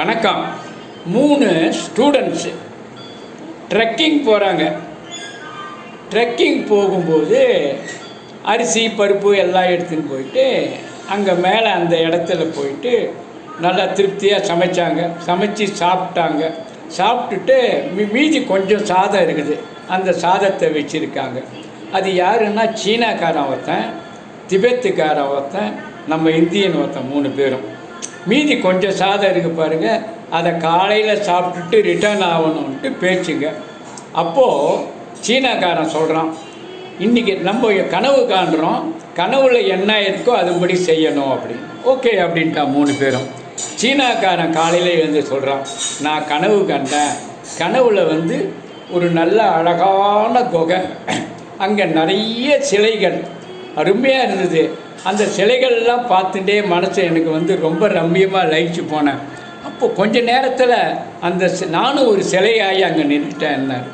வணக்கம். 3 students trekking போகிறாங்க. Trekking போகும்போது அரிசி பருப்பு எல்லாம் எடுத்துன்னு போயிட்டு அங்கே மேலே அந்த இடத்துல போயிட்டு நல்லா திருப்தியாக சமைச்சு சாப்பிட்டாங்க. சாப்பிட்டுட்டு மீதி கொஞ்சம் சாதம் இருக்குது, அந்த சாதத்தை வச்சுருக்காங்க. அது யாருன்னா சீனாக்காரன் ஒருத்தன், திபெத்துக்காரன் ஒருத்தன், நம்ம இந்தியன் ஒருத்தன், 3 பேரும். மீதி கொஞ்சம் சாதம் இருக்குது பாருங்கள், அதை காலையில் சாப்பிட்டுட்டு ரிட்டர்ன் ஆகணுன்ட்டு பேச்சுங்க. அப்போது சீனாக்காரன் சொல்கிறான், இன்றைக்கி நம்ம கனவு காண்றோம், கனவுல என்ன இருக்கோ அதுபடி செய்யணும் அப்படின்னு. ஓகே அப்படின்ட்டான் 3 பேரும். சீனாக்காரன் காலையில் எழுந்து சொல்கிறான், நான் கனவு கண்டேன். கனவுல ஒரு நல்ல அழகான குகை, அங்கே நிறைய சிலைகள் அருமையாக இருந்தது. அந்த சிலைகள்லாம் பார்த்துட்டே மனசு எனக்கு ரொம்ப ரம்மியமாக லயிச்சு போனேன். அப்போது கொஞ்ச நேரத்தில் நானும் ஒரு சிலையாகி அங்கே நின்றுட்டேன்னார்.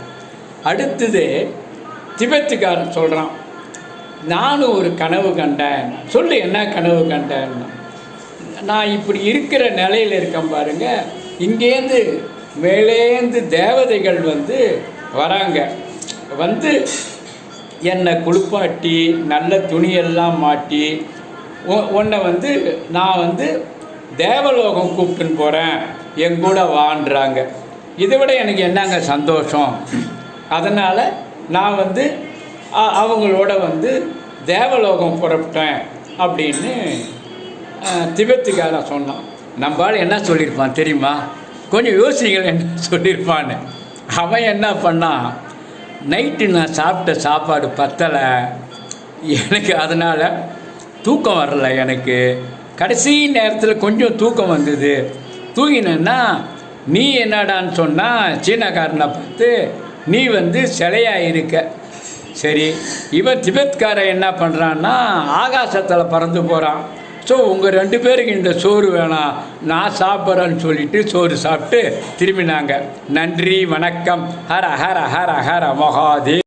அடுத்தது திபெத்துக்காரன் சொல்கிறான், நானும் ஒரு கனவு கண்டேன். சொல்லு என்ன கனவு கண்டேன்னா, நான் இப்படி இருக்கிற நிலையில் இருக்கேன் பாருங்கள், இங்கேருந்து மேலேந்து தேவதைகள் வராங்க, என்னை குளிப்பாட்டி நல்ல துணியெல்லாம் மாட்டி உன்னை நான் தேவலோகம் கூப்பிட்டுன்னு போகிறேன், எங்கூட வாண்டுறாங்க. இதை விட எனக்கு என்னங்க சந்தோஷம். அதனால் நான் அவங்களோட தேவலோகம் புறப்பட்டேன் அப்படின்னு திபெத்துக்காரன் சொன்னான். நம்மளால் என்ன சொல்லியிருப்பான் தெரியுமா? கொஞ்சம் யோசிங்கள் என்ன சொல்லியிருப்பான்னு. அவன் என்ன பண்ணான், நைட்டு நான் சாப்பிட்ட சாப்பாடு பத்தலை எனக்கு, அதனால் தூக்கம் வரலை. எனக்கு கடைசி நேரத்தில் கொஞ்சம் தூக்கம் வந்தது. தூங்கினேன்னா நீ என்னடான்னு சொன்னால் சீனாக்காரனை பார்த்து, நீ சிலையாக இருக்க. சரி, இவன் திபெத்காரன் என்ன பண்ணுறான்னா ஆகாசத்தில் பறந்து போகிறான். ஸோ உங்கள் 2 பேருக்கு இந்த சோறு வேணாம், நான் சாப்பிட்றேன்னு சொல்லிவிட்டு சோறு சாப்பிட்டு திரும்பினாங்க. நன்றி, வணக்கம். ஹர ஹர ஹர ஹர மகாதேவ்.